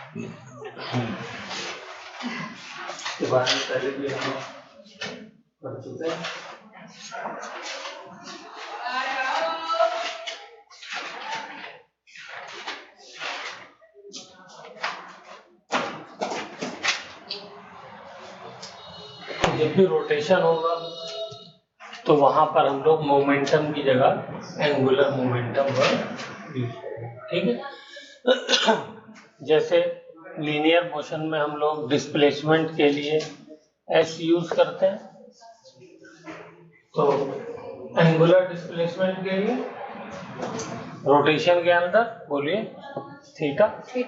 के बारे में पहले भी हम पढ़ चुके हैं। जब भी रोटेशन होगा तो वहां पर हम लोग मोमेंटम की जगह एंगुलर मोमेंटम वर्ड यूज करेंगे, ठीक है। जैसे लीनियर मोशन में हम लोग डिस्प्लेसमेंट के लिए एस यूज करते हैं, तो एंगुलर डिस्प्लेसमेंट के लिए रोटेशन के अंदर बोलिए थीटा, ठीक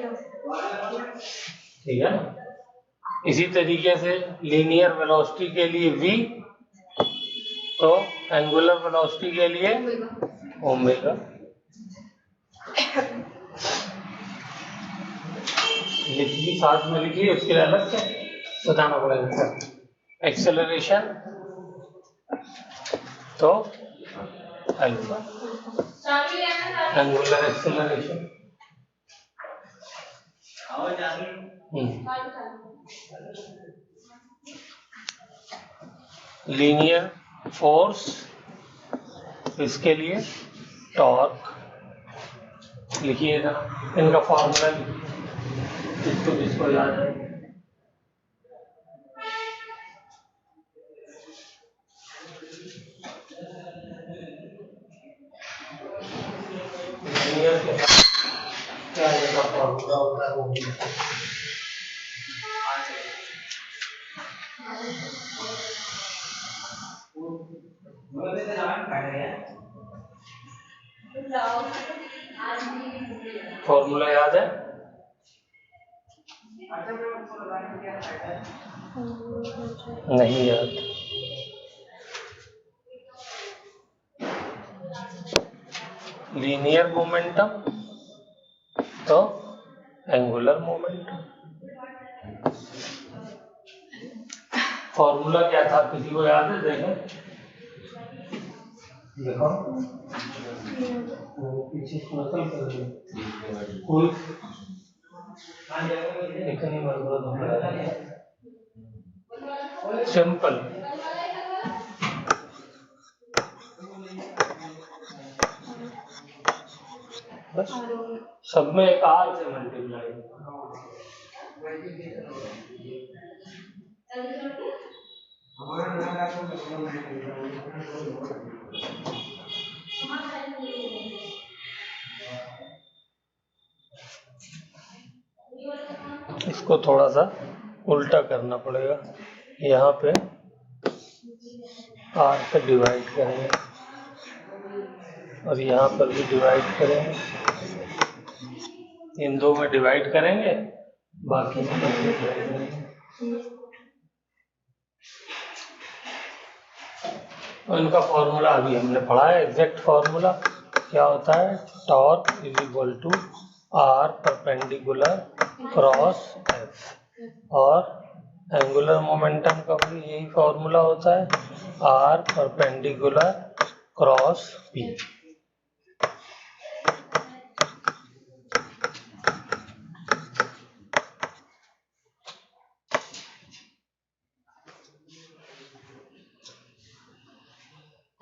है। इसी तरीके से लीनियर वेलोसिटी के लिए v, तो एंगुलर वेलोसिटी के लिए ओमेगा। लिखिए, साथ में लिखिए, उसके लिए अलग से बताना पड़ेगा। एक्सेलरेशन तो alpha, angular acceleration linear force, इसके लिए टॉर्क। लिखिएगा इनका फॉर्मूला, जिसको जिसको याद है। लीनियर के क्या इनका फॉर्मूला होता है वो भी फॉर्मूला याद है? नहीं याद? लीनियर मोमेंटम तो एंगुलर मोमेंटम। फॉर्मूला क्या था, किसी को याद है? देखें, देखो पीछे कोई सिंपल, बस सब में एक आर से मल्टीप्लाई। इसको थोड़ा सा उल्टा करना पड़ेगा, यहाँ पे आर पे डिवाइड करेंगे और यहाँ पर भी डिवाइड करेंगे, इन दो में डिवाइड करेंगे, बाकी और इनका फॉर्मूला अभी हमने पढ़ा है। एग्जैक्ट फॉर्मूला क्या होता है? Torque is equal to r perpendicular cross F, और एंगुलर मोमेंटम का भी यही फॉर्मूला होता है, आर परपेंडिकुलर क्रॉस पी।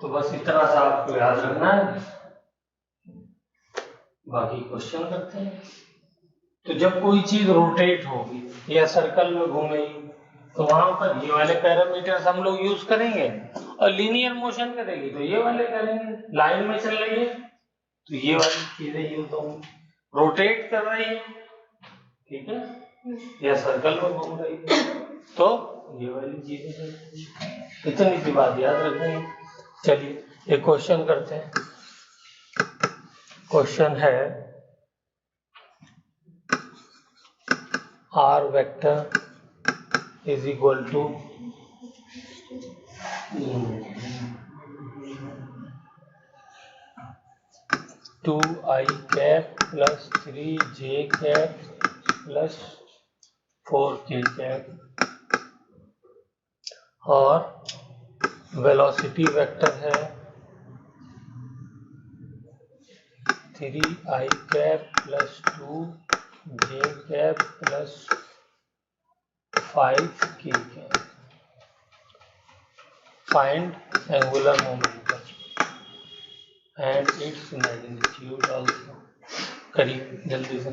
तो बस इतना सा आपको याद रखना है, बाकी क्वेश्चन करते हैं। तो जब कोई चीज रोटेट होगी या सर्कल में घूमेगी तो वहां पर ये वाले पैरामीटर्स हम लोग यूज करेंगे, और लीनियर मोशन करेगी तो ये वाले करेंगे। लाइन में चल रही है तो ये वाली चीजें यूज होंगी, रोटेट कर रही है, ठीक है, या सर्कल में घूम रही है तो ये वाली चीजें। इतनी सी बात याद रखेंगे। चलिए एक क्वेश्चन करते हैं। क्वेश्चन है r vector is equal to 2i cap plus 3j cap plus 4k cap, और वेलोसिटी वेक्टर है 3i cap plus 2 j cap plus 5k cap. Find angular momentum and its magnitude also. करिए जल्दी से।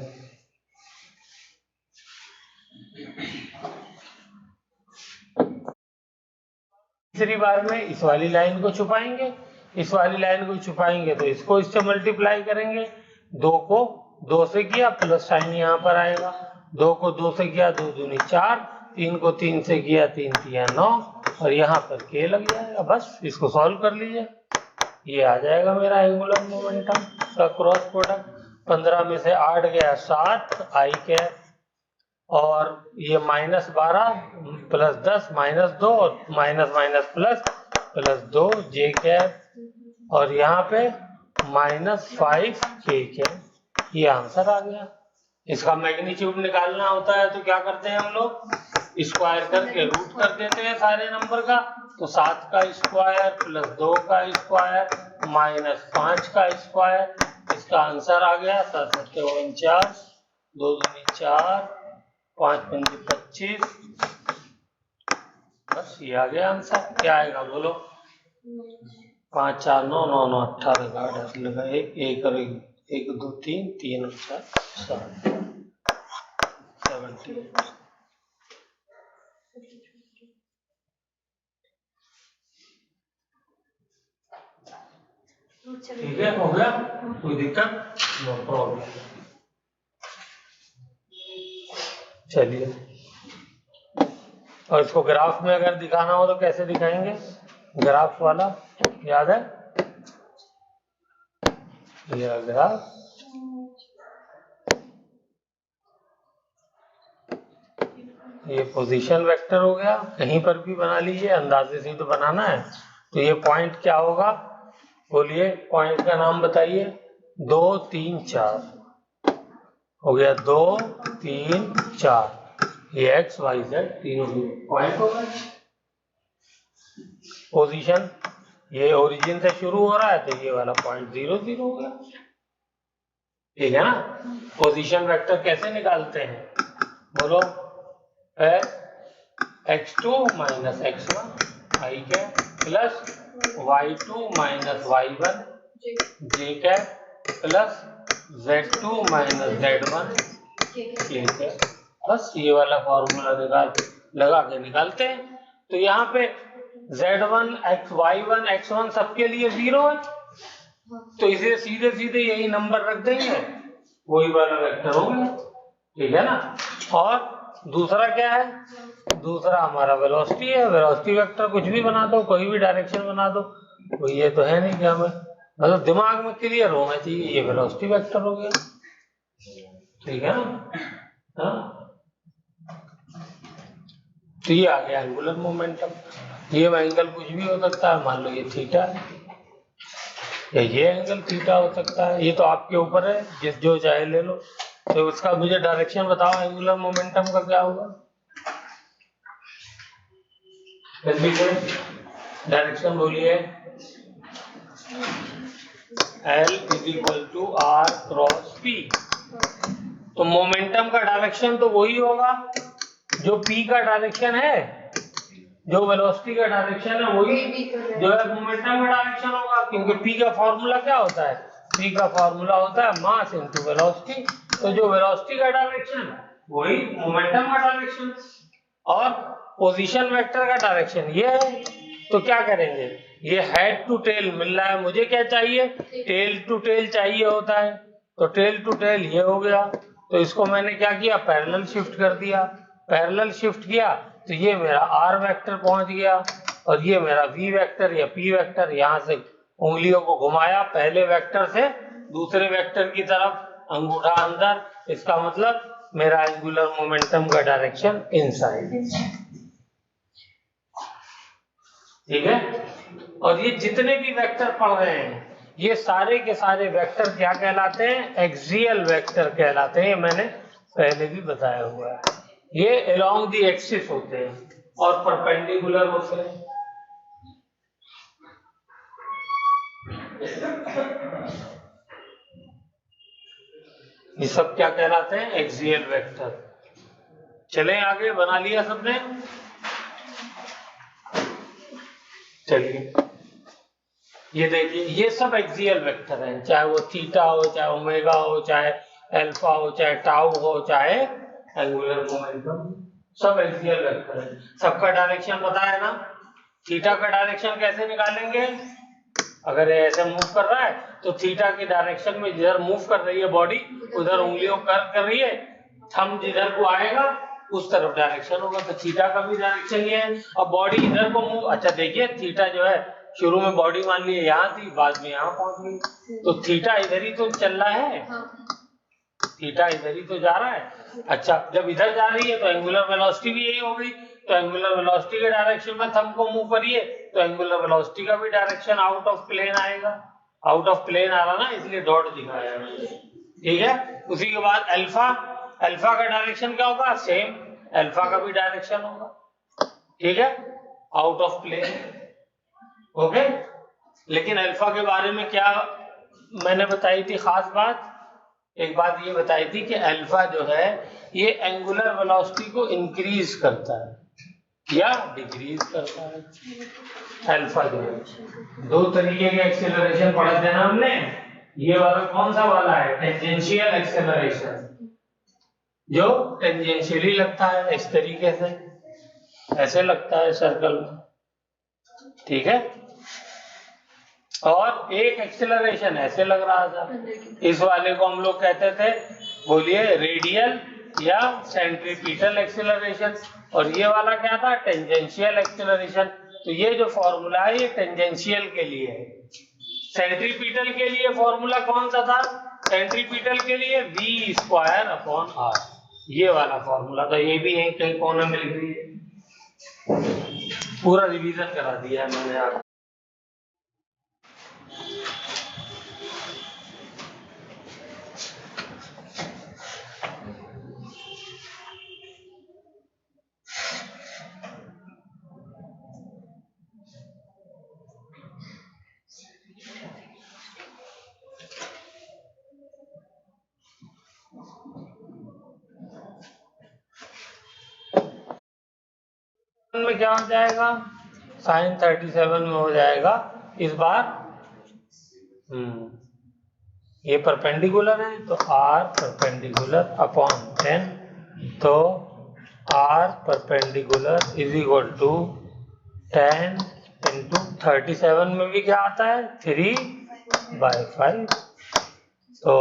तीसरी बार में इस वाली लाइन को छुपाएंगे, इस वाली लाइन को छुपाएंगे तो इसको इससे मल्टीप्लाई करेंगे। 2 को 2 से किया प्लस साइन यहाँ पर आएगा, 2 को 2 से किया 2 दूनी 4, 3 को 3 से किया 3 तिया 9 और यहाँ पर k लग जाएगा। बस इसको सॉल्व कर लीजिए, ये आ जाएगा मेरा एंगुलर मोमेंटम का क्रॉस प्रोडक्ट। 15 में से 8 गया 7 आई कैप और ये -12 प्लस 10 -2 और minus minus plus plus 2 j cap और यहाँ पे -5 के कैप। ये आंसर आ गया। इसका मैग्नीट्यूड निकालना होता है तो क्या करते हैं हम लोग, स्क्वायर करके रूट कर देते हैं सारे नंबर का। तो 7 का स्क्वायर प्लस 2 का स्क्वायर -5 का स्क्वायर, इसका आंसर आ गया 7 7 49, 2 दूनी 4, 5 पंजे 25। बस ये आ गया आंसर। क्या आएगा बोलो? 5 4 9 9 9 18 का 18 लगा 1 और 1 2 3 3 और 4 7 70। ठीक है, हो गया? कोई दिक्कत? No problem. चलिए, और इसको ग्राफ में अगर दिखाना हो तो कैसे दिखाएंगे? ग्राफ वाला याद है? ये ग्राफ, ये पोजीशन वेक्टर हो गया, कहीं पर भी बना लीजिए, अंदाजे से ही तो बनाना है। तो ये पॉइंट क्या होगा बोलिए, पॉइंट का नाम बताइए। 2 3 4 हो गया, 2 3 4, ये x y z तीनों पॉइंट हो गए। पोजीशन ये ओरिजिन से शुरू हो रहा है तो ये वाला पॉइंट 0 0 हो गया। ठीक है ना? पोजीशन वेक्टर कैसे निकालते हैं बोलो? x2 minus x1 I cap plus y2 minus y1 J cap plus z2 minus z1 के कैप। बस ये वाला फॉर्मूला लगा के निकालते हैं। तो यहाँ पे z1 y1 x1 सबके लिए 0 है, तो इसे सीधे सीधे यही नंबर रख देंगे, वही वाला वेक्टर हो गया। ठीक है ना? और दूसरा क्या है? दूसरा हमारा वेलोसिटी है। वेलोसिटी वेक्टर कुछ भी बना दो, कोई भी डायरेक्शन बना दो, तो ये तो है नहीं कि हमें, मतलब दिमाग में क्लियर होना चाहिए, ये वेलोसिटी वेक्टर हो गया। ठीक है ना? हाँ, तो ये आ गया एंगुलर मोमेंटम। ये एंगल कुछ भी हो सकता है, मान लो ये थीटा है या ये एंगल थीटा हो सकता है, ये तो आपके ऊपर है, जिस जो चाहे ले लो। तो उसका मुझे डायरेक्शन बताओ, एंगुलर मोमेंटम का क्या होगा? डायरेक्शन बोलिए। L is equal to r cross p. तो मोमेंटम का डायरेक्शन तो वही होगा जो P का डायरेक्शन है, जो वेलोसिटी का डायरेक्शन है वही जो है मोमेंटम का डायरेक्शन होगा, क्योंकि P का फॉर्मूला क्या होता है? P का फॉर्मूला होता है मास इनटू वेलोसिटी। तो जो वेलोसिटी का डायरेक्शन वही मोमेंटम का डायरेक्शन, और पोजीशन वेक्टर का डायरेक्शन ये है। तो क्या करेंगे, ये हेड टू टेल मिल रहा है, मुझे क्या चाहिए? टेल टू टेल चाहिए होता है। तो टेल टू टेल ये हो गया, तो इसको मैंने क्या किया? पैरेलल शिफ्ट कर दिया। पैरेलल शिफ्ट किया तो ये मेरा आर वेक्टर पहुंच गया और ये मेरा वी वेक्टर या पी वेक्टर, यहां से उंगलियों को घुमाया पहले वेक्टर से दूसरे वेक्टर की तरफ, अंगूठा अंदर, इसका मतलब मेरा एंगुलर मोमेंटम का डायरेक्शन इनसाइड। ठीक है? और ये जितने भी वेक्टर पढ़ रहे हैं, ये सारे के सारे वेक्टर क्या कहलाते हैं? एक्सियल वेक्टर कहलाते हैं। ये मैंने पहले भी बताया हुआ है। ये अलोंग द एक्सिस होते हैं और परपेंडिकुलर होते हैं। ये सब क्या कहलाते हैं? Axial vector. चलें आगे, बना लिया सबने? चलिए ये देखिए, ये सब एक्सियल वेक्टर हैं, चाहे वो थीटा हो, चाहे ओमेगा हो, चाहे अल्फा हो, चाहे टाउ हो, चाहे एंगुलर मोमेंटम, सब एक्सियल वेक्टर है। सबका डायरेक्शन पता है ना? थीटा का डायरेक्शन कैसे निकालेंगे? अगर ये ऐसे मूव कर रहा है तो थीटा की डायरेक्शन में जिधर मूव कर रही है बॉडी, उधर उंगलियों कर रही है, थंब जिधर को आएगा उस तरफ डायरेक्शन होगा। तो थीटा का भी डायरेक्शन ये है। अब बॉडी इधर को मूव, अच्छा देखिए थीटा जो है, शुरू में बॉडी मान ली यहाँ थी, बाद में यहाँ पहुंच गई, तो थीटा इधर ही तो चल रहा है, थीटा इधर ही तो जा रहा है। अच्छा, जब इधर जा रही है तो एंगुलर वेलोसिटी भी यही हो गई, तो एंगुलर वेलोसिटी के डायरेक्शन में थंब को मूव करिए तो एंगुलर वेलोसिटी का भी डायरेक्शन आउट ऑफ प्लेन आएगा। आउट ऑफ प्लेन आ रहा ना, इसलिए डॉट दिखाया है, ठीक है। उसी के बाद अल्फा, अल्फा का डायरेक्शन क्या होगा? सेम, अल्फा का भी डायरेक्शन होगा, ठीक है, आउट ऑफ प्लेन। ओके, लेकिन अल्फा के बारे में क्या मैंने बताई थी खास बात? एक बात ये बताई थी कि अल्फा जो है ये एंगुलर वेलोसिटी को इंक्रीज करता है या डिक्रीज करता है। अल्फा जो है, दो तरीके के एक्सेलरेशन पढ़े थे ना हमने। ये वाला कौन सा वाला है? टेंजेंशियल एक्सेलरेशन, जो टेंजेंशियली लगता है इस तरीके से, ऐसे लगता है सर्कल में, ठीक है। और एक एक्सेलरेशन ऐसे लग रहा था, इस वाले को हम लोग कहते थे, बोलिए, रेडियल या सेंट्रीपिटल एक्सेलरेशन। और ये वाला क्या था? Tangential acceleration. तो ये जो फॉर्मूला है ये टेंजेंशियल के लिए है। सेंट्रीपिटल के लिए फॉर्मूला कौन सा था? सेंट्रीपिटल के लिए v²/r, ये वाला फॉर्मूला था। ये भी है कहीं कोने में लिख दी है, पूरा रिवीजन करा दिया है मैंने आपको। में क्या हो जाएगा? sin 37 में हो जाएगा इस बार। ये परपेंडिकुलर है तो r परपेंडिकुलर अपॉन 10, तो r perpendicular is equal to 10 into 37 में भी क्या आता है? 3/5, तो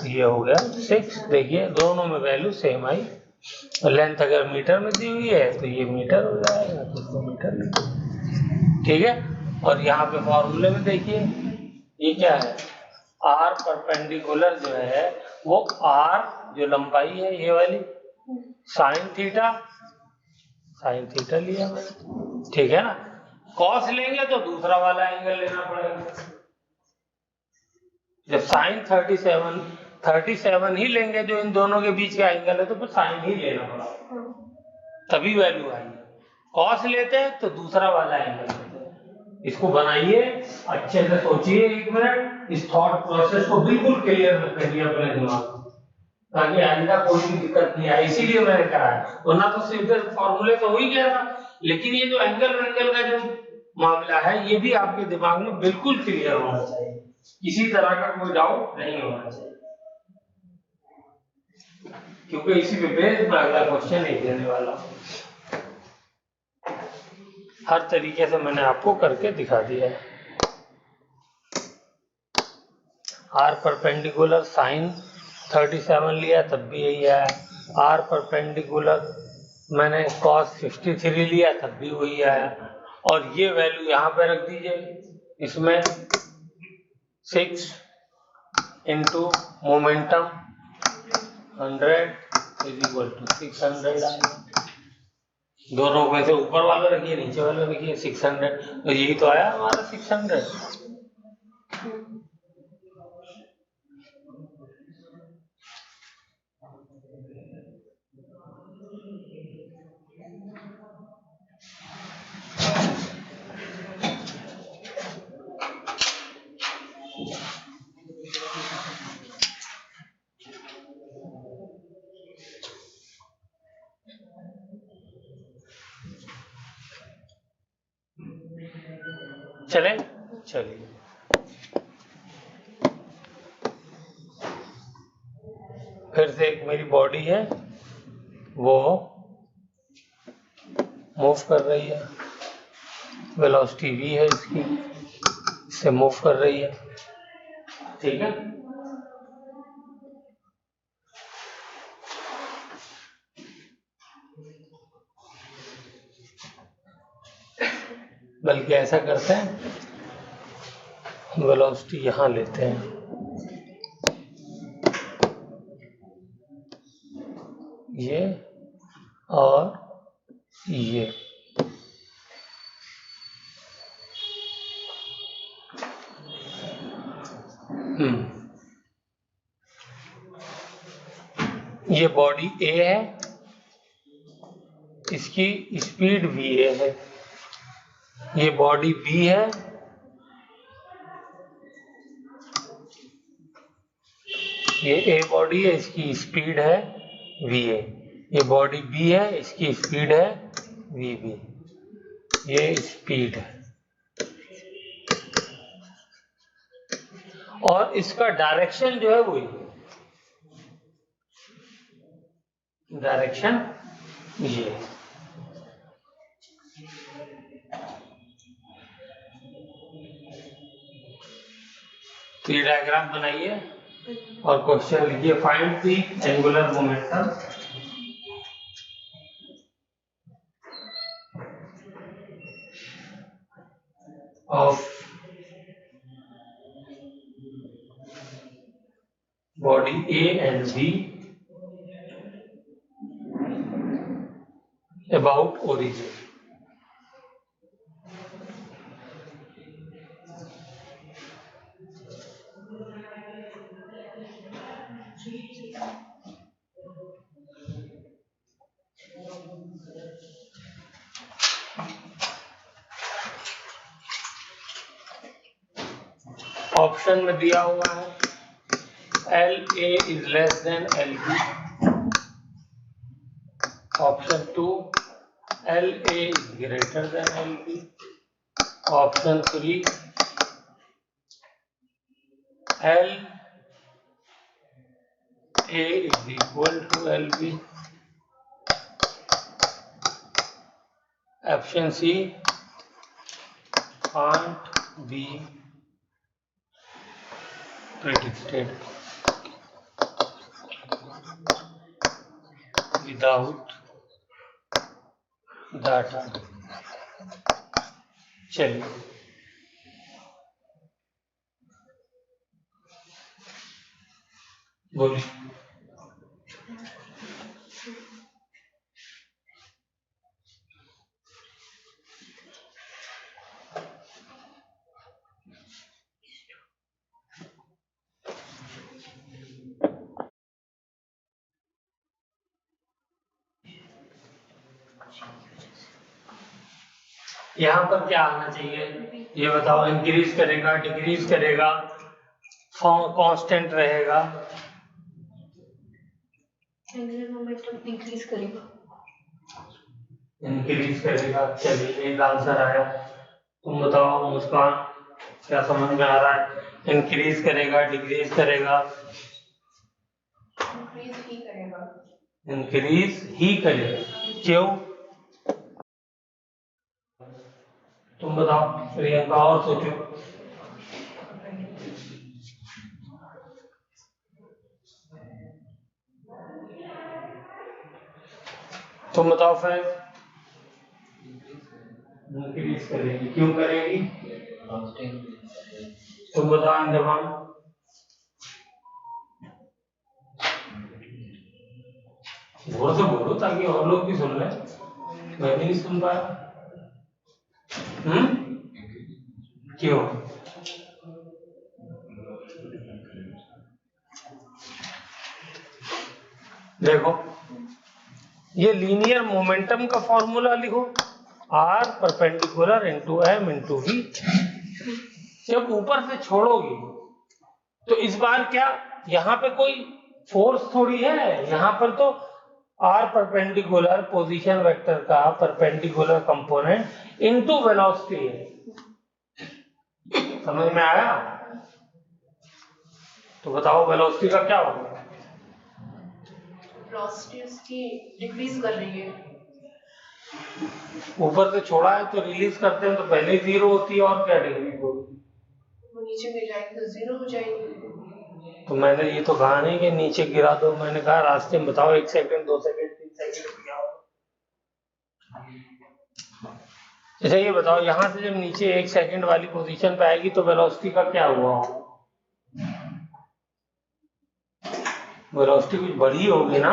ये हो गया 6। देखिए दोनों में वैल्यू सेम आई। लेंथ अगर मीटर में दी हुई है तो ये मीटर हो जाएगा, तो इसको मीटर लिखिए, ठीक है। और यहाँ पे फॉर्मूले में देखिए ये क्या है? आर परपेंडिकुलर जो है वो आर जो लंबाई है ये वाली, साइन थीटा लिया मैंने, ठीक है ना। कॉस लेंगे तो दूसरा वाला एंगल लेना पड़ेगा। जब साइन 37 ही लेंगे जो इन दोनों के बीच का एंगल है, तो फिर साइन ही लेना पड़ा, तभी वैल्यू आई। कॉस लेते हैं तो दूसरा वाला एंगल लेते हैं। इसको बनाइए, अच्छे से सोचिए, 1 मिनट इस थॉट प्रोसेस को बिल्कुल क्लियर रखिए अपने दिमाग में, ताकि आइंदा कोई भी दिक्कत नहीं आए। इसीलिए मैंने कहा है, वरना तो सिर्फ फॉर्मूले तो हो ही गया था, लेकिन ये जो एंगल का जो मामला है ये भी आपके दिमाग में बिल्कुल क्लियर होना चाहिए, किसी तरह का कोई डाउट नहीं होना चाहिए, क्योंकि इसी पे बेस में अगला क्वेश्चन नहीं देने वाला। हर तरीके से मैंने आपको करके दिखा दिया है। आर परपेंडिकुलर साइन 37 लिया तब भी यही आया, आर परपेंडिकुलर मैंने कॉस 53 लिया तब भी वही आया। और ये वैल्यू यहाँ पे रख दीजिए, इसमें 6 into momentum 100 is equal to 600 आएगा। दोनों में से ऊपर वाला रखिए, नीचे वाला रखिए, 600, तो यही तो आया हमारा 600। चले चलिए। फिर से एक मेरी बॉडी है वो मूव कर रही है, वेलोसिटी v है इसकी, इससे मूव कर रही है, ठीक है। बल्कि ऐसा करते हैं, वेलोसिटी यहां लेते हैं, ये और ये, ये बॉडी A है, इसकी स्पीड VA है। ये बॉडी B है, ये A बॉडी है, इसकी स्पीड है VA। ये बॉडी B है, इसकी स्पीड है VB। ये स्पीड है और इसका डायरेक्शन जो है वो डायरेक्शन ये है। तो ये डायग्राम बनाइए और क्वेश्चन लिखिए, find the angular momentum of body A and B about origin. Option में दिया हुआ है LA is less than LB. Option 2 LA is greater than LB. Option 3 LA is equal to LB. Option C can't be predicted without data. चलिए बोलिए। यहाँ पर क्या आना चाहिए ये बताओ, इंक्रीज करेगा, डिक्रीज करेगा, कांस्टेंट रहेगा? एंगुलर मोमेंटम इंक्रीज करेगा। इंक्रीज करेगा। चलिए एक आंसर आया, तुम बताओ मुस्कान, क्या समझ में आ रहा है? इंक्रीज करेगा, डिक्रीज करेगा? इंक्रीज ही करेगा। इंक्रीज ही करेगा, क्यों? तुम बताओ प्रियंका, और सोचो। तुम बताओ फिर। इंक्रीज करेगी, क्यों करेगी? तुम बताओ जवान। जोर से बोलो ताकि और लोग भी सुन लें, मैं भी नहीं सुन पाया। क्यों? देखो ये लीनियर मोमेंटम का फॉर्मूला लिखो, R perpendicular into M into V। जब ऊपर से छोड़ोगी तो इस बार क्या यहाँ पे कोई फोर्स थोड़ी है, यहाँ पर तो R परपेंडिकुलर पोजीशन वेक्टर का परपेंडिकुलर कंपोनेंट इनटू वेलोसिटी है। समझ में आया? तो बताओ वेलोसिटी का क्या होगा? वेलोसिटी उसकी डिक्रीज कर रही है। ऊपर से छोड़ा है तो रिलीज करते हैं तो पहले ही जीरो होती है, और क्या डिक्रीज होगी? वो नीचे गिर जाएगी तो जीरो हो जाएगी। तो मैंने ये तो कहा नहीं कि नीचे गिरा दो, मैंने कहा रास्ते में बताओ 1 सेकंड 2 सेकंड 3 सेकंड क्या होगा। अच्छा ये बताओ, यहां से जब नीचे 1 सेकंड वाली पोजीशन पे आएगी तो वेलोसिटी का क्या हुआ? वेलोसिटी कुछ बढ़ी होगी ना।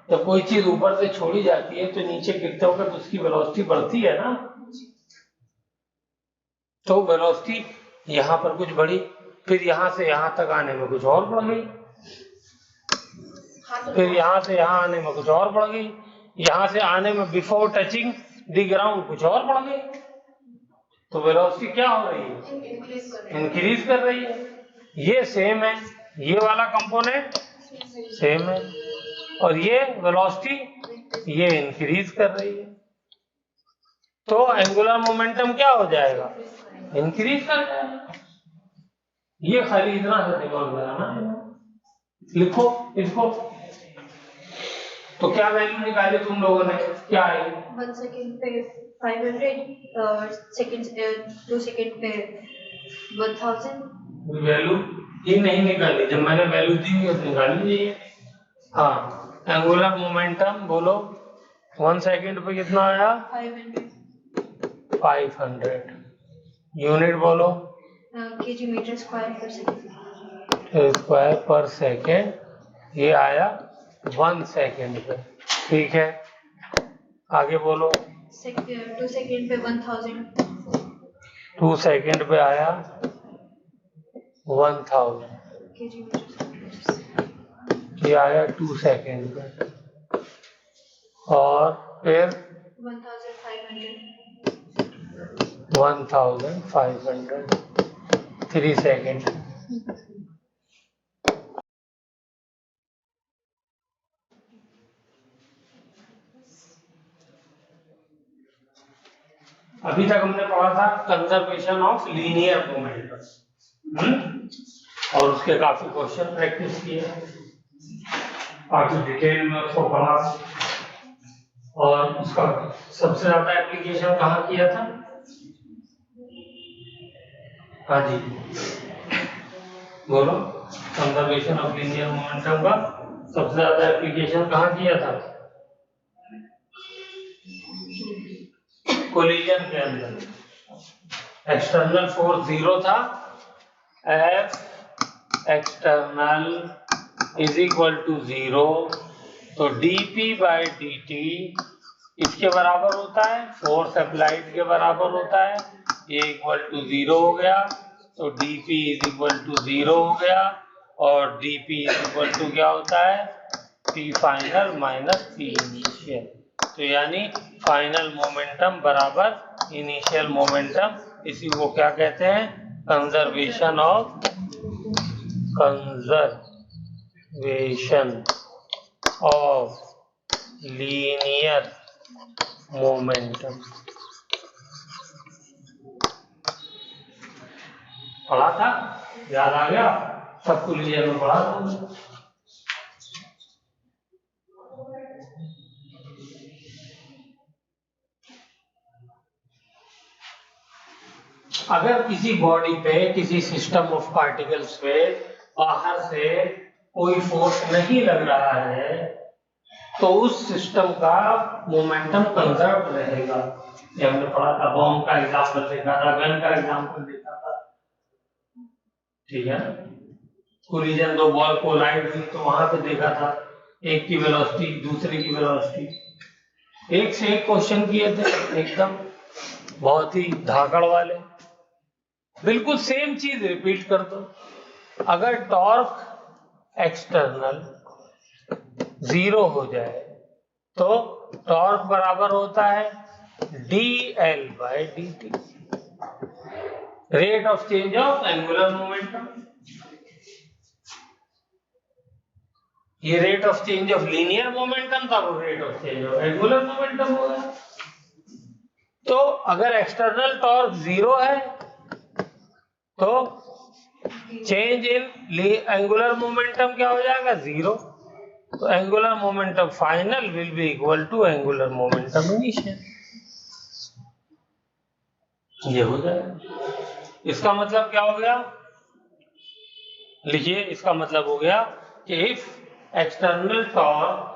जब कोई चीज ऊपर से छोड़ी जाती है तो नीचे गिरते होकर तो उसकी वेलोसिटी बढ़ती है ना। तो वेलोसिटी यहाँ पर कुछ बढ़ी, फिर यहाँ से यहाँ तक आने में कुछ और बढ़ गई, फिर यहाँ से यहाँ आने में कुछ और बढ़ गई, यहाँ से आने में बिफोर टचिंग द ग्राउंड कुछ और बढ़ गई। तो वेलोसिटी क्या हो रही है? इंक्रीज कर रही है। ये सेम है, ये वाला कंपोनेंट सेम है, और ये वेलोसिटी ये इंक्रीज कर रही है। तो एंगुलर मोमेंटम क्या हो जाएगा? इंक्रीज कर जाएगा। ये खाली इतना सा दिमाग लगाना है, लिखो इसको। तो क्या वैल्यू निकाली तुम लोगों ने? क्या आई? 1 सेकंड पे 500, सेकंड 2 सेकंड पे 1000। वैल्यू ये नहीं निकाली, जब मैंने वैल्यू दी तो निकाल लीजिए। हाँ, एंगुलर मोमेंटम बोलो 1 सेकंड पे कितना आया? 500। यूनिट बोलो? केजी मीटर स्क्वायर पर सेकंड। स्क्वायर पर सेकेंड। ये आया 1 सेकेंड पे, ठीक है। आगे बोलो? 2 सेकंड पे 1000। 2 सेकेंड पे आया 1000। केजी मीटर ये आया 2 सेकेंड पे, और फिर 1500 3 सेकेंड। अभी तक हमने पढ़ा था कंजर्वेशन ऑफ लीनियर मोमेंटम, और उसके काफी क्वेश्चन प्रैक्टिस किए, काफी डिटेल में उसको पढ़ा, और उसका सबसे ज्यादा एप्लीकेशन कहाँ किया था? हाँ जी बोलो, कंजर्वेशन ऑफ लीनियर मोमेंटम का सबसे ज्यादा एप्लीकेशन कहाँ किया था? कोलिजन के अंदर। एक्सटर्नल फोर्स 0 था, F external is equal to 0, तो dp बाई dt इसके बराबर होता है, फोर्स अप्लाइड के बराबर होता है, ये इक्वल टू 0 हो गया, तो dp इज इक्वल टू 0 हो गया, और dp इज इक्वल टू क्या होता है? p final minus p initial. तो यानी फाइनल मोमेंटम बराबर इनिशियल मोमेंटम, इसी को क्या कहते हैं? Conservation of linear momentum. पढ़ा था? याद आ गया? सबको लीनियर में पढ़ा था। अगर किसी बॉडी पे, किसी सिस्टम ऑफ पार्टिकल्स पे बाहर से कोई फोर्स नहीं लग रहा है तो उस सिस्टम का मोमेंटम कंजर्व रहेगा। ये हमने पढ़ा था, बॉम्ब का एग्जांपल देखा था, गन का एग्जांपल देखा था, ठीक है। कोलिजन, दो बॉल कोलाइड हुई तो वहां पे देखा था, एक की वेलोसिटी दूसरे की वेलोसिटी। एक से एक क्वेश्चन किए थे, एकदम बहुत ही धाकड़ वाले, बिल्कुल सेम चीज रिपीट कर दो। अगर टॉर्क एक्सटर्नल 0 हो जाए तो टॉर्क बराबर होता है dl by dt, rate of change of angular momentum. ये rate of change of linear momentum था, वो rate of change of angular momentum होगा। तो अगर एक्सटर्नल टॉर्क 0 है तो चेंज इन एंगुलर मोमेंटम क्या हो जाएगा? 0। तो angular momentum final will be equal to angular momentum initial. ये हो जाएगा। इसका मतलब क्या हो गया? लिखिए, इसका मतलब हो गया कि if external torque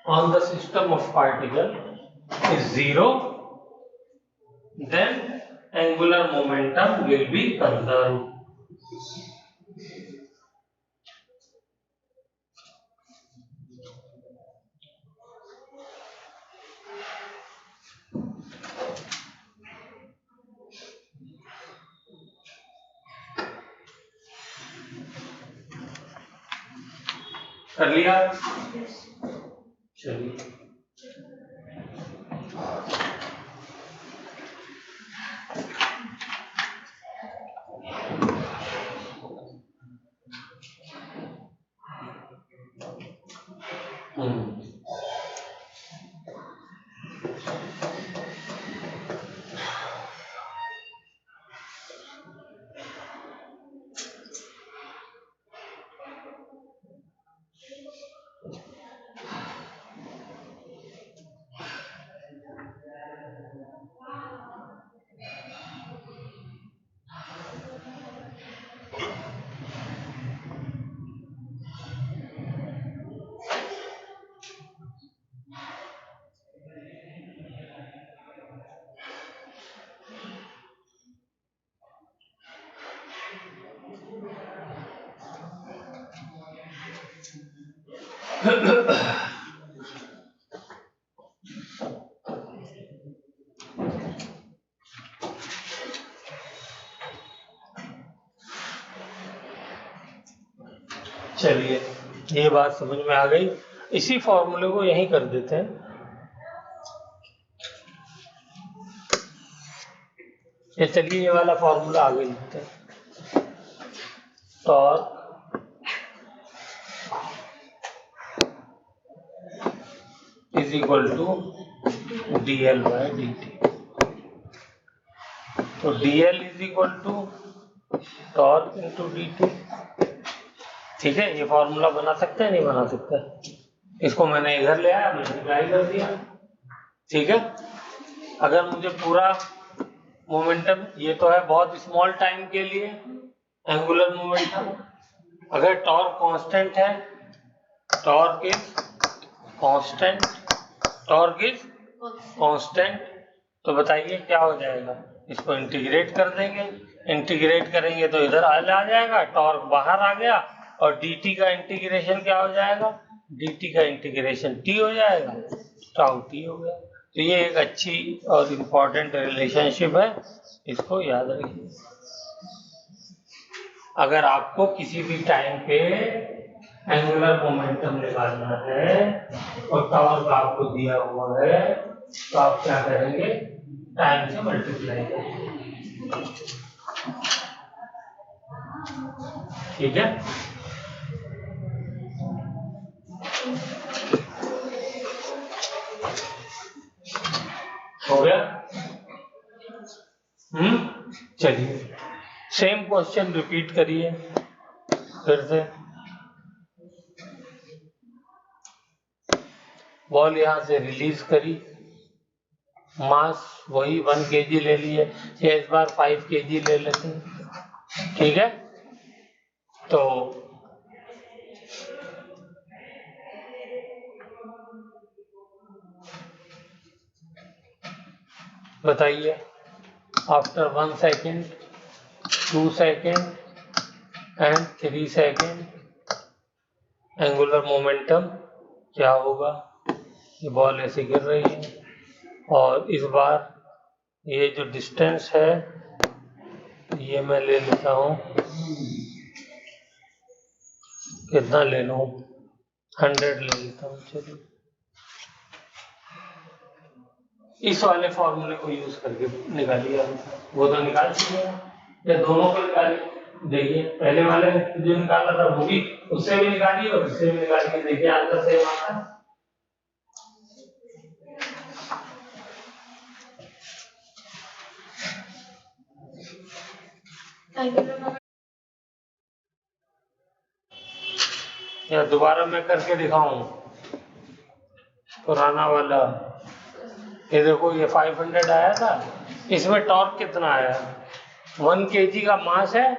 on the system of particle is 0, then angular momentum will be conserved. कर लिया? चलिए, चलिए, ये बात समझ में आ गई। इसी फॉर्मूले को यहीं कर देते हैं। ये चलिए, ये वाला फॉर्मूला आगे लिखते हैं। Torque is equal to dl by dt। तो dl is equal to torque into dt। ठीक है, ये फॉर्मूला बना सकते हैं, नहीं बना सकते? इसको मैंने इधर ले आया, मल्टीप्लाई कर दिया। ठीक है, अगर मुझे पूरा मोमेंटम, ये तो है बहुत स्मॉल टाइम के लिए एंगुलर मोमेंटम, अगर टॉर्क कांस्टेंट है, torque is constant, torque is constant, तो बताइए क्या हो जाएगा? इसको इंटीग्रेट कर देंगे, इंटीग्रेट करेंगे तो इधर आ जाएगा, टॉर्क बाहर आ गया, और dt का इंटीग्रेशन क्या हो जाएगा? dt का इंटीग्रेशन t हो जाएगा, टाउ t हो गया। तो ये एक अच्छी और इम्पोर्टेंट रिलेशनशिप है, इसको याद रखिए। अगर आपको किसी भी टाइम पे एंगुलर मोमेंटम निकालना है और टॉर्क आपको दिया हुआ है, तो आप क्या करेंगे? टाइम से मल्टीप्लाई करेंगे। ठीक है, हो गया? चलिए, सेम क्वेश्चन रिपीट करिए फिर से। बॉल यहां से रिलीज करी, मास वही 1 kg ले लिए, या इस बार 5 kg ले लेते हैं। ठीक है, तो बताइए, after 1 second, 2 second and 3 second angular momentum क्या होगा? ये बॉल ऐसे गिर रही है, और इस बार ये जो डिस्टेंस है, ये मैं ले लेता हूँ, कितना ले लूँ? 100 ले लेता हूँ। चलिए, इस वाले फॉर्मूले को यूज करके निकालिए। वो तो निकाल चुके हैं, या दोनों को निकालिए। देखिए, पहले वाले जो निकाला था वो भी, उससे भी निकालिए और इससे भी निकालिए, देखिए आंसर सेम आता है। या दोबारा मैं करके दिखाऊं पुराना वाला। ये देखो, ये 500 आया था, इसमें टॉर्क कितना आया? 1 kg का मास है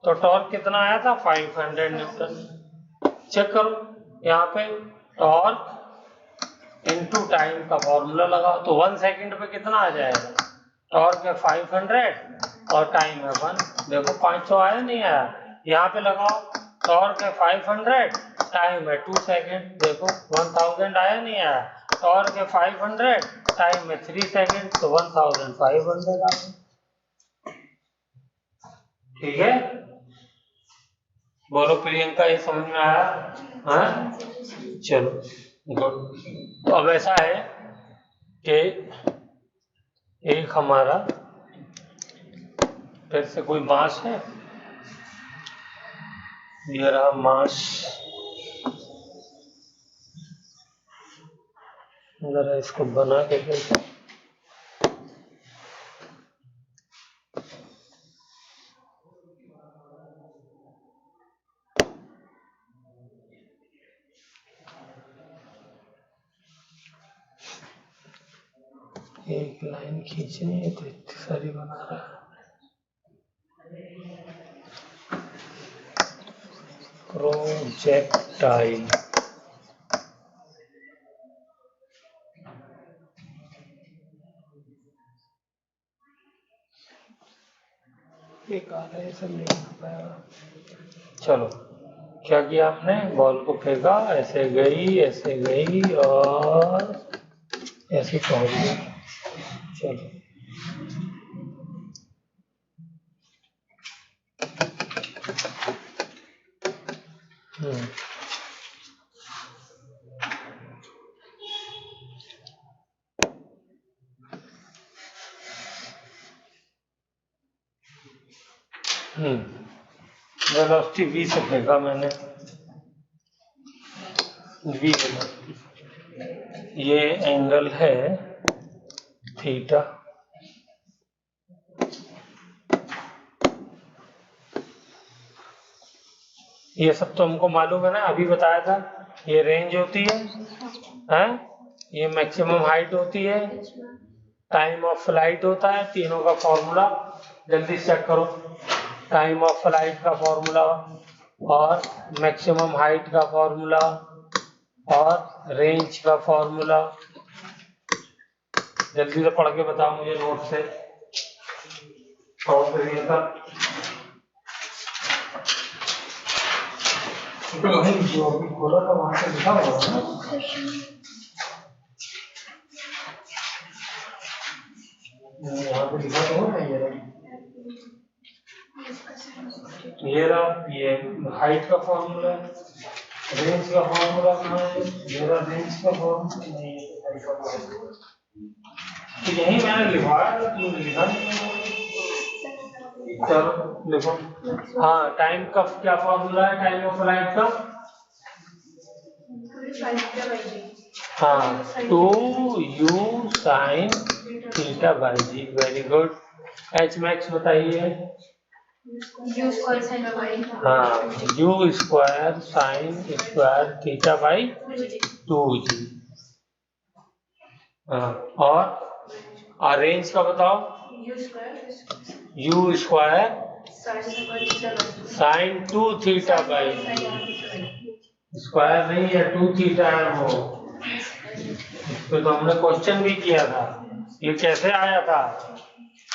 तो टॉर्क कितना आया था? 500 न्यूटन। चेक करो यहाँ पे, टॉर्क इनटू टाइम का फॉर्मूला लगाओ तो 1 सेकंड पे कितना आ जाएगा? टॉर्क है 500 और टाइम है 1। देखो 500 आया नहीं आया? यहाँ पे लगाओ, टॉर्क है 500, टाइम है 2 सेकंड। देखो 1000 आया नहीं आया? टॉर्क है 500, टाइम है 3 सेकंड, तो 1500 आ गया। ठीक है, बोलो प्रियंका, ये समझ में आया? हाँ, चलो गुड। तो अब ऐसा है कि एक हमारा फिर से कोई मास है, ये रहा मास। जरा इसको बना के देखो। एक लाइन खींचनी है तो इतनी सारी बना रहा है। प्रोजेक्टाइल, एक आ रहा है, सब नहीं हो पाएगा। चलो, क्या किया हमने? बॉल को फेंका, ऐसे गई और ऐसे पहुंच गई। चलो, वेलोसिटी v से फेंका मैंने, v वेलोसिटी। ये एंगल है थीटा। ये सब तो हमको मालूम है ना, अभी बताया था। ये रेंज होती है, ये मैक्सिमम हाइट होती है, टाइम ऑफ फ्लाइट होता है। तीनों का फॉर्मूला जल्दी चेक करो। टाइम ऑफ फ्लाइट का फॉर्मूला और मैक्सिमम हाइट का फॉर्मूला और रेंज का फॉर्मूला। जल्दी से पढ़ के बताओ मुझे नोट से। और फिर जो अभी खोला था वहां से लिखा हुआ है ना, यहाँ पे लिखा तो है ये रहा, ये हाइट का फॉर्मूला, रेंज का फॉर्मूला कहाँ है? मेरा रेंज का फॉर्मूला नहीं है, तो यही मैंने लिखवाया था, तुमने लिखा नहीं। चलो लिखो। हाँ, टाइम का क्या फॉर्मूला है? टाइम ऑफ फ्लाइट का, हाँ, 2u sin theta by g. Very good. H max बताइए। हाँ, u square sine square theta by 2g। हाँ, और रेंज का बताओ। u square sine 2 theta by, square नहीं है, 2 थीटा है वो। तो हमने क्वेश्चन भी किया था, ये कैसे आया था?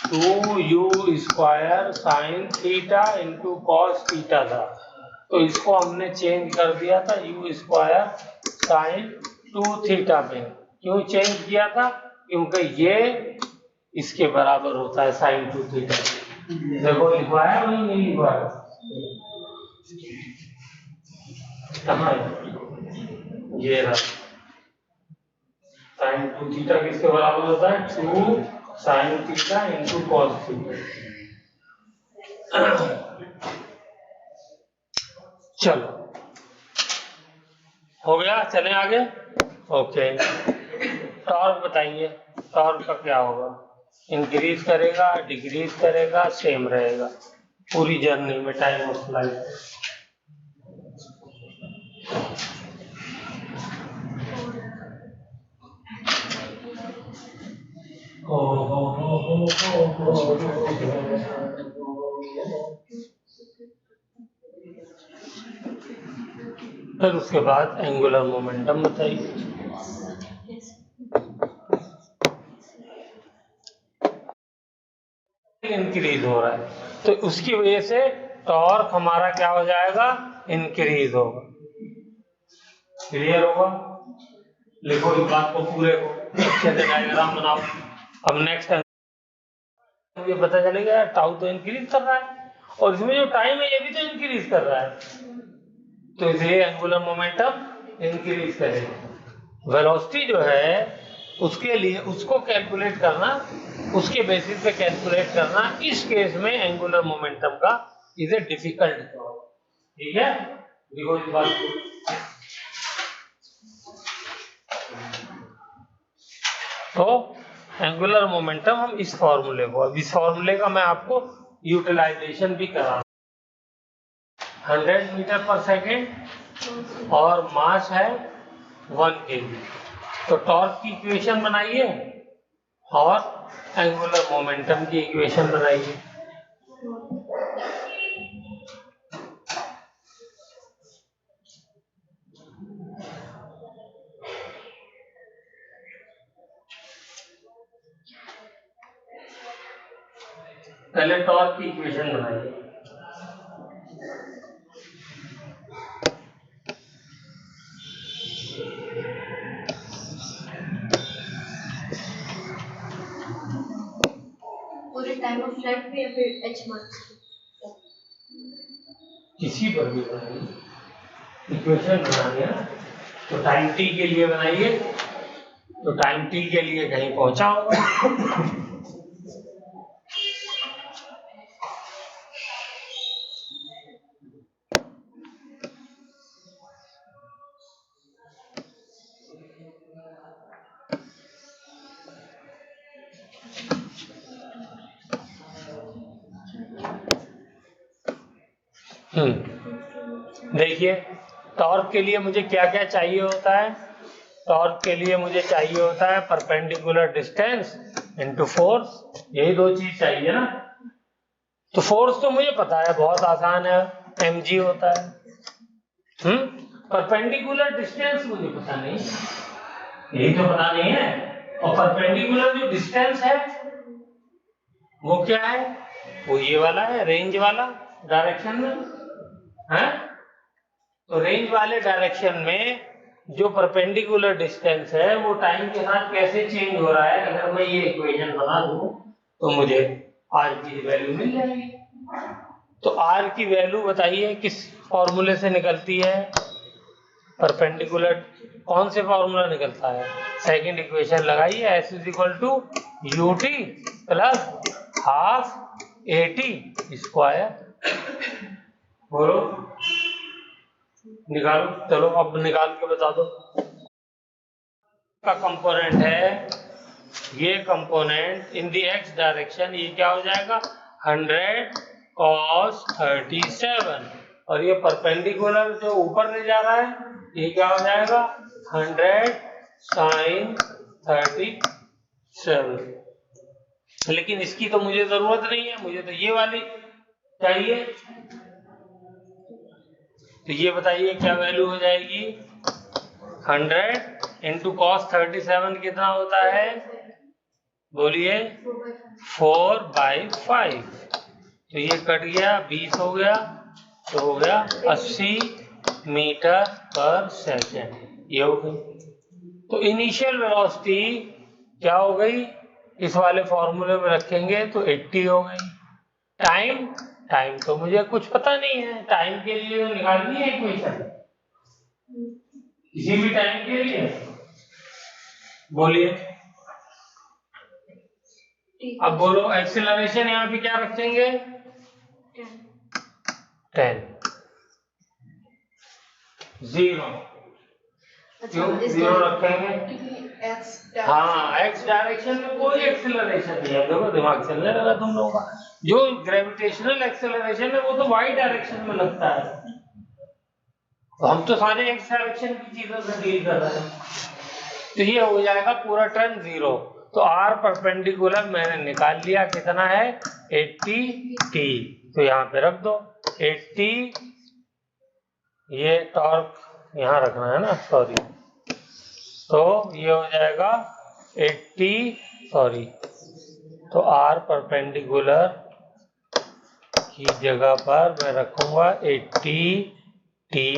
2u square sine theta into cos theta था, तो इसको हमने चेंज कर दिया था u स्क्वायर साइन 2 थीटा में। क्यों चेंज किया था? क्योंकि ये इसके बराबर होता है साइन 2 थीटा। देखो लिखवाया वही नहीं लिखवाया, कहाँ है? ये रहा, साइन 2 थीटा किसके बराबर होता है? 2 sine theta into cos theta. चलो हो गया, चलें आगे। ओके, टॉर्क बताइए, टॉर्क का क्या होगा? इंक्रीज करेगा, डिक्रीज करेगा, सेम रहेगा? पूरी जर्नी में टाइम ऑफ फ्लाइट। फिर उसके बाद एंगुलर मोमेंटम बताइए। इंक्रीज हो रहा है तो उसकी वजह से टॉर्क हमारा क्या हो जाएगा, इंक्रीज होगा। क्लियर होगा? लिखो इस बात को पूरे को, अच्छे से डायग्राम बनाओ। अब नेक्स्ट मुझे पता चलेगा यार टाउ तो इंक्रीज कर रहा है और इसमें जो टाइम है ये भी तो इंक्रीज कर रहा है, तो इसलिए एंगुलर मोमेंटम इंक्रीज करेगा। वेलोसिटी जो है उसके लिए उसको कैलकुलेट करना, उसके बेसिस पे कैलकुलेट करना इस केस में एंगुलर मोमेंटम का इज ए डिफिकल्ट जॉब। ठीक है, देखो इस बात को। तो एंगुलर मोमेंटम हम इस फॉर्मूले को, अब इस फॉर्मूले का मैं आपको यूटिलाइजेशन भी करा। 100 मीटर पर सेकेंड और मास है 1 kg। तो टॉर्क की इक्वेशन बनाइए और एंगुलर मोमेंटम की इक्वेशन बनाइए। पहले टॉर्क की इक्वेशन बनाइए। पूरे टाइम ऑफ फ्लाइट पे या फिर एच मार्क्स किसी पर भी बनाइए, इक्वेशन बनानी है तो टाइम टी के लिए बनाइए, तो टाइम टी के लिए कहीं पहुंचा होगा। देखिए टॉर्क के लिए मुझे क्या क्या चाहिए होता है, टॉर्क के लिए मुझे चाहिए होता है परपेंडिकुलर डिस्टेंस इनटू फोर्स, यही दो चीज चाहिए ना। तो फोर्स तो मुझे पता है, बहुत आसान है, mg होता है। परपेंडिकुलर डिस्टेंस मुझे पता नहीं, यही तो पता नहीं है। और परपेंडिकुलर जो डिस्टेंस है वो क्या है, वो ये वाला है, रेंज वाला डायरेक्शन में है। तो रेंज वाले डायरेक्शन में जो परपेंडिकुलर डिस्टेंस है वो टाइम के साथ कैसे चेंज हो रहा है, अगर मैं ये इक्वेशन बना दूं तो मुझे आर की वैल्यू मिल जाएगी। तो आर की वैल्यू बताइए किस फॉर्मूले से निकलती है, परपेंडिकुलर कौन से फॉर्मूला निकलता है, सेकंड इक्वेशन लगाइए, s is equal to u t plus half a t square. बोलो निकालो, चलो अब निकाल के बता दो। का कंपोनेंट है ये component in the x direction, ये क्या हो जाएगा 100 cos 37, और ये परपेंडिकुलर जो ऊपर ले जा रहा है ये क्या हो जाएगा 100 sin 37। लेकिन इसकी तो मुझे जरूरत नहीं है, मुझे तो ये वाली चाहिए। तो ये बताइए क्या वैल्यू हो जाएगी, 100 इंटू कॉस 37 कितना होता है, बोलिए 4/5। तो ये कट गया, 20 हो गया, तो हो गया 80 मीटर पर सेकेंड, ये हो गई। तो इनिशियल वेलोसिटी क्या हो गई, इस वाले फॉर्मूले में रखेंगे तो 80 हो गई। टाइम, टाइम तो मुझे कुछ पता नहीं है, टाइम के लिए तो निकालनी है इक्वेशन, किसी भी टाइम के लिए बोलिए। अब बोलो एक्सेलरेशन यहाँ पे क्या रखेंगे 10, 0 क्यों 0 रखेंगे, एक्स हाँ, एक्स डायरेक्शन में कोई एक्सेलरेशन नहीं है। देखो दिमाग चलने लगा तुम लोगों का। जो ग्रेविटेशनल एक्सेलरेशन है वो तो वाई डायरेक्शन में लगता है, तो हम तो सारे एक्स डायरेक्शन की चीजों से डील कर रहे हैं। तो ये हो जाएगा पूरा टर्म 0। तो आर परपेंडिकुलर मैंने निकाल लिया, कितना है 80 टी। तो यहाँ पे रख दो 80, ये टॉर्क यहाँ रखना है ना, सॉरी। तो ये हो जाएगा 80, सॉरी, तो आर परपेंडिकुलर की जगह पर मैं रखूंगा 80 टी,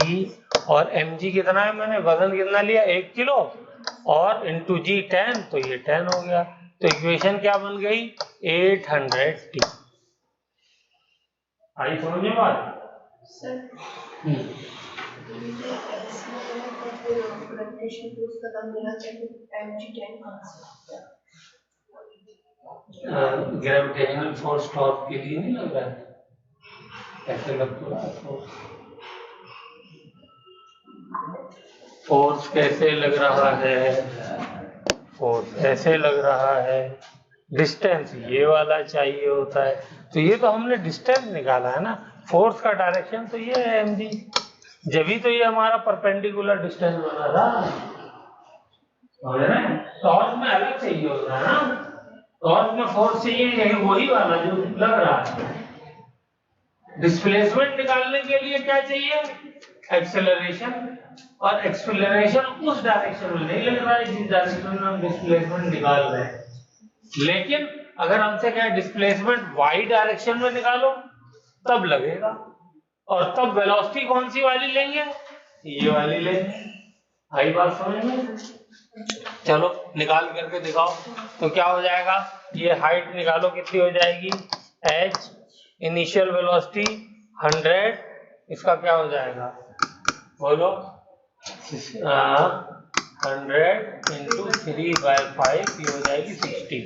और mg कितना है, मैंने वजन कितना लिया 1 किलो, और इंटू जी 10, तो ये 10 हो गया। तो इक्वेशन क्या बन गई 800 टी। आई समझ में बात? सर ग्रेविटेशन फोर्स का नाम लेना चाहिए, mg10 ग्रेविटेशनल फोर्स टॉर्क के लिए नहीं लग रहा है, ऐसे लग तो रहा है। फोर्स कैसे लग रहा है, फोर्स ऐसे लग रहा है, डिस्टेंस ये वाला चाहिए होता है। तो ये तो हमने डिस्टेंस निकाला है ना, फोर्स का डायरेक्शन तो ये है mg, जब तो ये हमारा परपेंडिकुलर डिस्टेंस बना था। टॉर्क में अलग चाहिए होता है ना, टॉर्क में फोर्स चाहिए यही वही वाला जो लग रहा है। डिस्प्लेसमेंट निकालने के लिए क्या चाहिए, एक्सेलरेशन, और एक्सेलरेशन उस डायरेक्शन में नहीं लग रहा है जिस डायरेक्शन में हम डिस्प्लेसमेंट निकाल रहे हैं। लेकिन अगर हमसे कहे डिस्प्लेसमेंट वाई डायरेक्शन में निकालो तब लगेगा, और तब वेलोसिटी कौन सी वाली लेंगे, ये वाली लेंगे। आई बात समझ में? चलो निकाल करके दिखाओ। तो क्या हो जाएगा, ये हाइट निकालो कितनी हो जाएगी, h इनिशियल वेलोसिटी 100, इसका क्या हो जाएगा बोलो, 100 इंटू 3/5, ये हो जाएगी 60।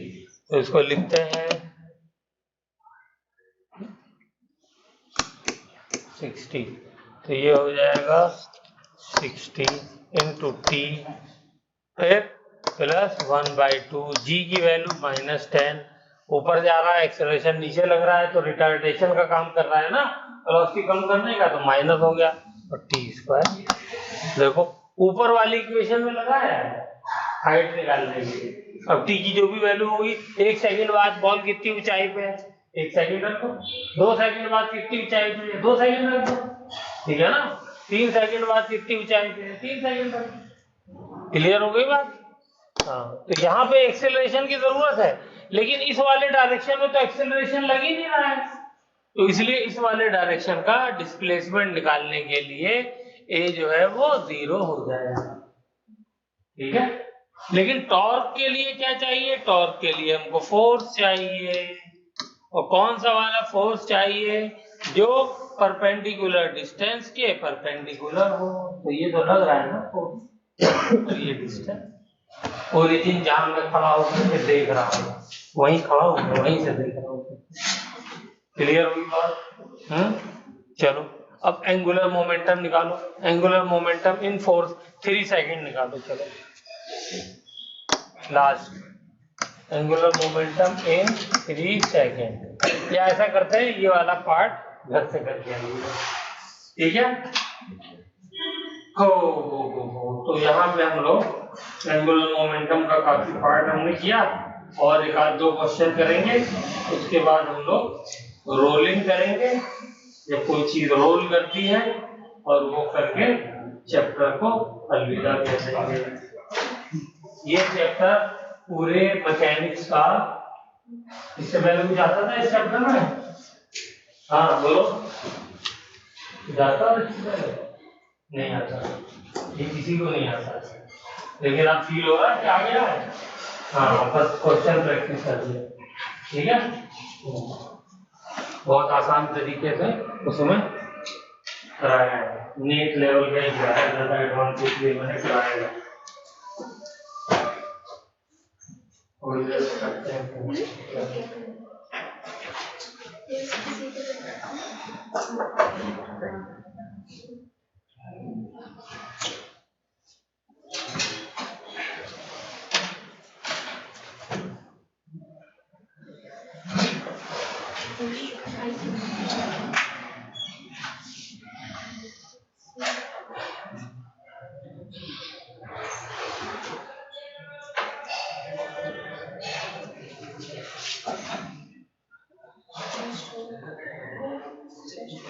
तो इसको लिखते हैं 60। तो ये हो जाएगा 60 इंटू टी, फिर प्लस 1/2, जी की वैल्यू -10, ऊपर जा रहा है, एक्सेलरेशन नीचे लग रहा है, तो रिटार्डेशन का काम कर रहा है ना, वेलोसिटी कम करने का, तो माइनस हो गया, और t²। देखो ऊपर वाली इक्वेशन में लगाया है हाइट निकालने के लिए। अब t की जो भी वैल्यू होगी, 1 सेकंड बाद बॉल कितनी ऊंचाई पे है, 1 सेकंड रख दो, 2 सेकंड बाद कितनी ऊंचाई पे है, 2 सेकंड रख दो, ठीक है ना, 3 सेकंड बाद कितनी ऊंचाई पे है, 3 सेकंड रख दो। क्लियर हो गई बात? हाँ, तो यहाँ पे एक्सेलरेशन की जरूरत है, लेकिन इस वाले डायरेक्शन में तो एक्सेलरेशन लग ही नहीं रहा है, तो इसलिए इस वाले डायरेक्शन का डिस्प्लेसमेंट निकालने के लिए ए जो है वो 0 हो जाएगा, ठीक है। लेकिन टॉर्क के लिए क्या चाहिए, टॉर्क के लिए हमको फोर्स चाहिए, और कौन सा वाला फोर्स चाहिए, जो परपेंडिकुलर डिस्टेंस के परपेंडिकुलर हो। तो ये तो लग रहा है ना फोर्स, तो ये डिस्टेंस ओरिजिन जहां मैं खड़ा होकर देख रहा हूँ वहीं खड़ा हूँ, वहीं से देख रहा हूँ। क्लियर हुई बात? चलो अब एंगुलर मोमेंटम निकालो, angular momentum in force 3 second निकालो। चलो लास्ट एंगुलर मोमेंटम इन 3 सेकंड, या ऐसा करते हैं ये वाला पार्ट घर से करके आइए, ठीक है। हो तो यहाँ पे हम लोग एंगुलर मोमेंटम का काफी पार्ट हमने किया, और एक आध दो क्वेश्चन करेंगे, उसके बाद हम लोग रोलिंग करेंगे। जब कोई चीज रोल करती है और वो करके चैप्टर को अलविदा कह देंगे। ये चैप्टर पूरे मैकेनिक्स का, इससे पहले कुछ आता था इस चैप्टर में? हाँ बोलो, जाता नहीं आता, ये किसी को नहीं आता, लेकिन आप फील हो रहा है कि आ गया है। हाँ बस क्वेश्चन प्रैक्टिस कर लिया, ठीक है। बहुत आसान तरीके से उसमें कराया है, नीट लेवल का ही कराया, एडवांस लेवल में कराया है। करते हैं I see.